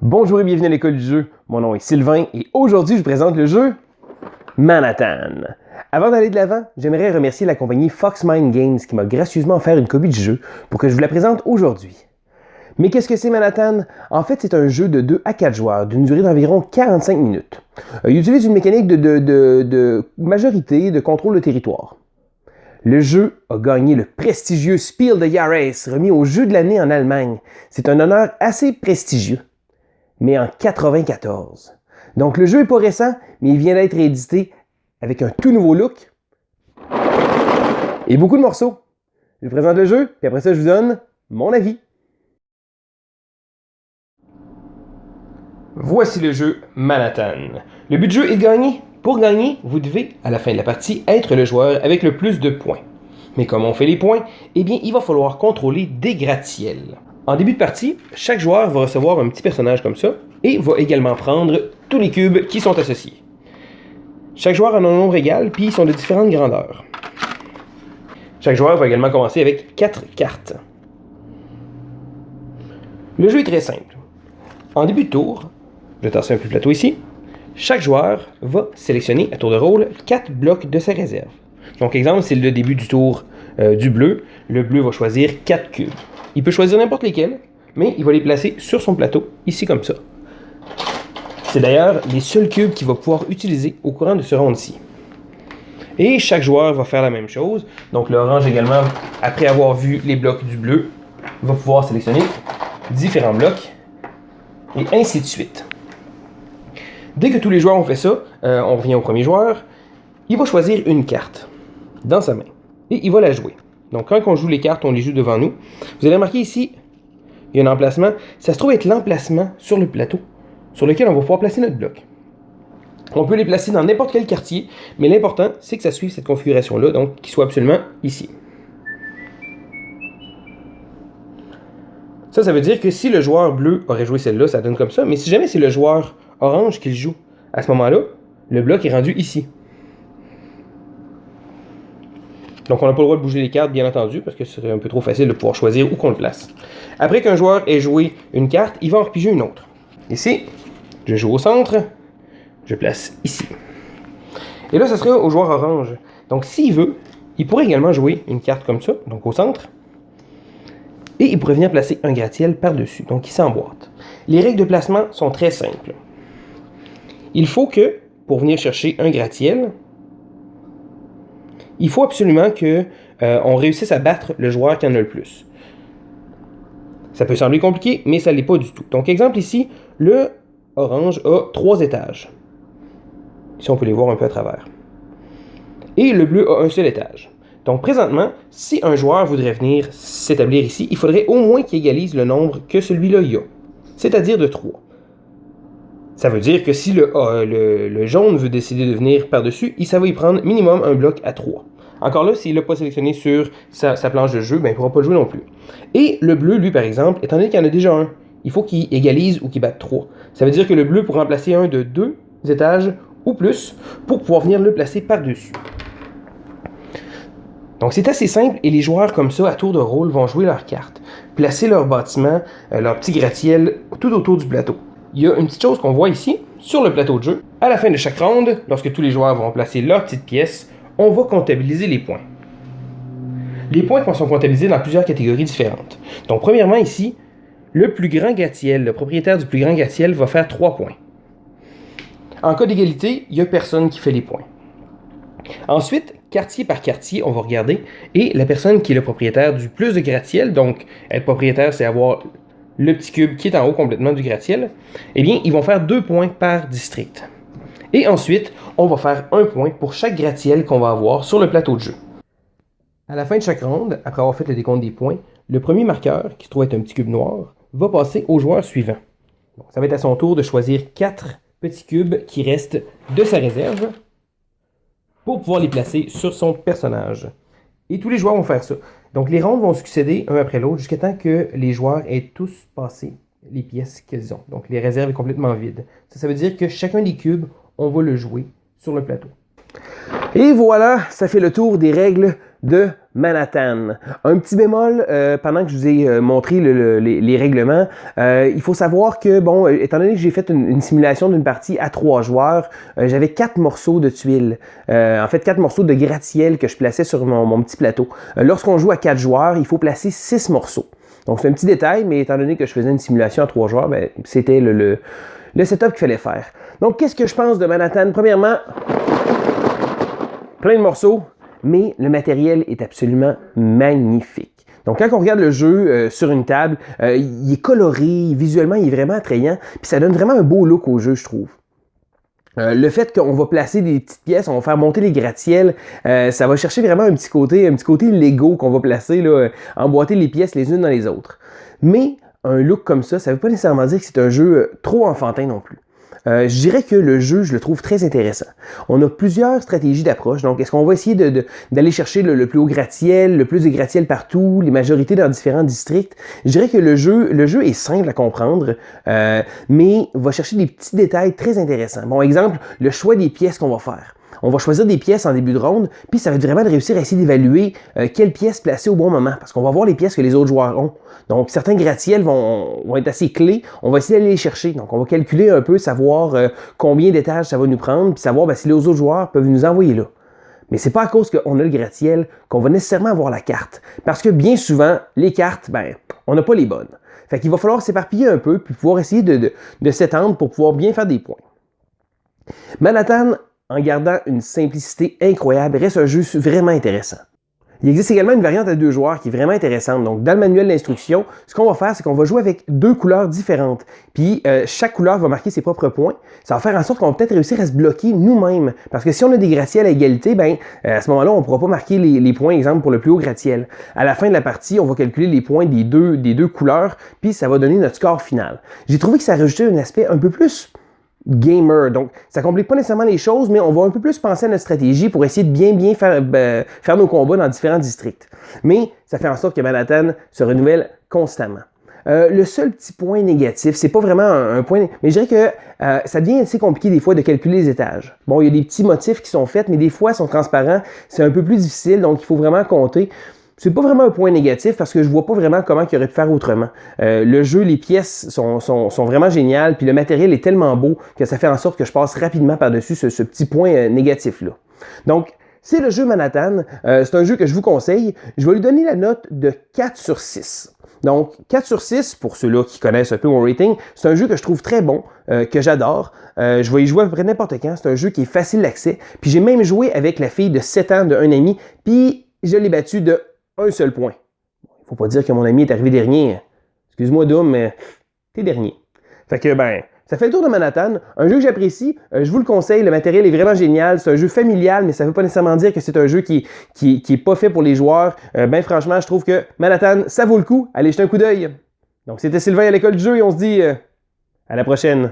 Bonjour et bienvenue à l'école du jeu. Mon nom est Sylvain et aujourd'hui je vous présente le jeu Manhattan. Avant d'aller de l'avant, j'aimerais remercier la compagnie Foxmind Games qui m'a gracieusement offert une copie du jeu pour que je vous la présente aujourd'hui. Mais qu'est-ce que c'est Manhattan? En fait, c'est un jeu de 2 à 4 joueurs d'une durée d'environ 45 minutes. Il utilise une mécanique de majorité de contrôle de territoire. Le jeu a gagné le prestigieux Spiel des Jahres, remis au jeu de l'année en Allemagne. C'est un honneur assez prestigieux, mais en 94. Donc le jeu n'est pas récent, mais il vient d'être réédité avec un tout nouveau look et beaucoup de morceaux. Je vous présente le jeu, puis après ça, je vous donne mon avis. Voici le jeu Manhattan. Le but du jeu est de gagner. Pour gagner, vous devez, à la fin de la partie, être le joueur avec le plus de points. Mais comment on fait les points? Eh bien, il va falloir contrôler des gratte-ciels. En début de partie, chaque joueur va recevoir un petit personnage comme ça et va également prendre tous les cubes qui sont associés. Chaque joueur a un nombre égal, puis ils sont de différentes grandeurs. Chaque joueur va également commencer avec 4 cartes. Le jeu est très simple. En début de tour, je vais tasser un peu le plateau ici, chaque joueur va sélectionner à tour de rôle 4 blocs de sa réserve. Donc exemple, c'est le début du tour du bleu. Le bleu va choisir 4 cubes. Il peut choisir n'importe lesquels, mais il va les placer sur son plateau, ici comme ça. C'est d'ailleurs les seuls cubes qu'il va pouvoir utiliser au courant de ce round-ci. Et chaque joueur va faire la même chose. Donc l'orange également, après avoir vu les blocs du bleu, va pouvoir sélectionner différents blocs, et ainsi de suite. Dès que tous les joueurs ont fait ça, on revient au premier joueur, il va choisir une carte dans sa main, et il va la jouer. Donc quand on joue les cartes, on les joue devant nous. Vous allez remarquer ici, il y a un emplacement. Ça se trouve être l'emplacement sur le plateau sur lequel on va pouvoir placer notre bloc. On peut les placer dans n'importe quel quartier, mais l'important, c'est que ça suive cette configuration-là, donc qu'il soit absolument ici. Ça veut dire que si le joueur bleu aurait joué celle-là, ça donne comme ça, mais si jamais c'est le joueur orange qui le joue, à ce moment-là, le bloc est rendu ici. Donc on n'a pas le droit de bouger les cartes, bien entendu, parce que ce serait un peu trop facile de pouvoir choisir où qu'on le place. Après qu'un joueur ait joué une carte, il va en repiger une autre. Ici, je joue au centre, je place ici. Et là, ça serait au joueur orange. Donc s'il veut, il pourrait également jouer une carte comme ça, donc au centre, et il pourrait venir placer un gratte-ciel par-dessus, donc il s'emboîte. Les règles de placement sont très simples. Il faut que, pour venir chercher un gratte-ciel, il faut absolument qu'on réussisse à battre le joueur qui en a le plus. Ça peut sembler compliqué, mais ça ne l'est pas du tout. Donc, exemple ici, le orange a 3 étages. Ici, on peut les voir un peu à travers. Et le bleu a un seul étage. Donc, présentement, si un joueur voudrait venir s'établir ici, il faudrait au moins qu'il égalise le nombre que celui-là y a, c'est-à-dire de 3. Ça veut dire que si le jaune veut décider de venir par-dessus, ça va y prendre minimum un bloc à 3. Encore là, s'il n'a pas sélectionné sur sa planche de jeu, ben, il ne pourra pas jouer non plus. Et le bleu, lui, par exemple, étant donné qu'il y en a déjà un, il faut qu'il égalise ou qu'il batte 3. Ça veut dire que le bleu pourra remplacer un de 2 étages ou plus pour pouvoir venir le placer par-dessus. Donc c'est assez simple et les joueurs comme ça, à tour de rôle, vont jouer leurs cartes, placer leur bâtiment, leur petit gratte-ciel tout autour du plateau. Il y a une petite chose qu'on voit ici, sur le plateau de jeu. À la fin de chaque round, lorsque tous les joueurs vont placer leur petite pièce, on va comptabiliser les points. Les points sont comptabilisés dans plusieurs catégories différentes. Donc premièrement ici, le plus grand gratte-ciel, le propriétaire du plus grand gratte-ciel va faire 3 points. En cas d'égalité, il n'y a personne qui fait les points. Ensuite, quartier par quartier, on va regarder, et la personne qui est le propriétaire du plus de gratte-ciel, donc être propriétaire, c'est avoir le petit cube qui est en haut complètement du gratte-ciel, eh bien, ils vont faire 2 points par district. Et ensuite, on va faire 1 point pour chaque gratte-ciel qu'on va avoir sur le plateau de jeu. À la fin de chaque ronde, après avoir fait le décompte des points, le premier marqueur, qui se trouve être un petit cube noir, va passer au joueur suivant. Donc, ça va être à son tour de choisir 4 petits cubes qui restent de sa réserve pour pouvoir les placer sur son personnage. Et tous les joueurs vont faire ça. Donc les rondes vont succéder un après l'autre jusqu'à temps que les joueurs aient tous passé les pièces qu'ils ont. Donc les réserves sont complètement vides. Ça veut dire que chacun des cubes, on va le jouer sur le plateau. Et voilà, ça fait le tour des règles de Manhattan. Un petit bémol, pendant que je vous ai montré les règlements, il faut savoir que, bon, étant donné que j'ai fait une simulation d'une partie à 3 joueurs, j'avais 4 morceaux de tuiles. En fait, 4 morceaux de gratte-ciel que je plaçais sur mon petit plateau. Lorsqu'on joue à 4 joueurs, il faut placer 6 morceaux. Donc, c'est un petit détail, mais étant donné que je faisais une simulation à 3 joueurs, ben, c'était le setup qu'il fallait faire. Donc, qu'est-ce que je pense de Manhattan? Premièrement, plein de morceaux, mais le matériel est absolument magnifique. Donc, quand on regarde le jeu sur une table, il est coloré, visuellement, il est vraiment attrayant, puis ça donne vraiment un beau look au jeu, je trouve. Le fait qu'on va placer des petites pièces, on va faire monter les gratte-ciel, ça va chercher vraiment un petit côté Lego qu'on va placer, là, emboîter les pièces les unes dans les autres. Mais un look comme ça ne veut pas nécessairement dire que c'est un jeu trop enfantin non plus. Je dirais que le jeu, je le trouve très intéressant. On a plusieurs stratégies d'approche. Donc, est-ce qu'on va essayer d'aller chercher le plus haut gratte-ciel, le plus de gratte-ciel partout, les majorités dans différents districts? Je dirais que le jeu est simple à comprendre, mais va chercher des petits détails très intéressants. Bon, exemple, le choix des pièces qu'on va faire. On va choisir des pièces en début de ronde, puis ça va être vraiment de réussir à essayer d'évaluer quelles pièces placer au bon moment, parce qu'on va voir les pièces que les autres joueurs ont. Donc, certains gratte-ciel vont être assez clés, on va essayer d'aller les chercher. Donc, on va calculer un peu, savoir combien d'étages ça va nous prendre, puis savoir si les autres joueurs peuvent nous envoyer là. Mais c'est pas à cause qu'on a le gratte-ciel qu'on va nécessairement avoir la carte. Parce que bien souvent, les cartes, ben, on n'a pas les bonnes. Fait qu'il va falloir s'éparpiller un peu, puis pouvoir essayer de s'étendre pour pouvoir bien faire des points. Manhattan, en gardant une simplicité incroyable, reste un jeu vraiment intéressant. Il existe également une variante à 2 joueurs qui est vraiment intéressante. Donc, dans le manuel d'instruction, ce qu'on va faire, c'est qu'on va jouer avec 2 couleurs différentes. Puis, chaque couleur va marquer ses propres points. Ça va faire en sorte qu'on va peut-être réussir à se bloquer nous-mêmes. Parce que si on a des gratte-ciel à égalité, ben, à ce moment-là, on ne pourra pas marquer les points, exemple, pour le plus haut gratte-ciel. À la fin de la partie, on va calculer les points des deux couleurs, puis ça va donner notre score final. J'ai trouvé que ça rajoutait un aspect un peu plus gamer. Donc, ça complique pas nécessairement les choses, mais on va un peu plus penser à notre stratégie pour essayer de bien faire nos combats dans différents districts. Mais ça fait en sorte que Manhattan se renouvelle constamment. Le seul petit point négatif, c'est pas vraiment un point, mais je dirais que ça devient assez compliqué des fois de calculer les étages. Bon, il y a des petits motifs qui sont faits, mais des fois, ils sont transparents. C'est un peu plus difficile, donc il faut vraiment compter. C'est pas vraiment un point négatif parce que je vois pas vraiment comment il aurait pu faire autrement. Le jeu, les pièces sont vraiment géniales, puis le matériel est tellement beau que ça fait en sorte que je passe rapidement par-dessus ce petit point négatif-là. Donc, c'est le jeu Manhattan. C'est un jeu que je vous conseille. Je vais lui donner la note de 4 sur 6. Donc, 4 sur 6, pour ceux-là qui connaissent un peu mon rating, c'est un jeu que je trouve très bon, que j'adore. Je vais y jouer à peu près n'importe quand. C'est un jeu qui est facile d'accès. Puis j'ai même joué avec la fille de 7 ans d'un ami, puis je l'ai battu de un seul point. Il faut pas dire que mon ami est arrivé dernier. Excuse-moi, Doom, mais t'es dernier. Fait que, ben, ça fait le tour de Manhattan. Un jeu que j'apprécie. Je vous le conseille. Le matériel est vraiment génial. C'est un jeu familial, mais ça ne veut pas nécessairement dire que c'est un jeu qui est pas fait pour les joueurs. Ben, franchement, je trouve que Manhattan, ça vaut le coup. Allez jeter un coup d'œil. Donc, c'était Sylvain à l'école du jeu et on se dit à la prochaine.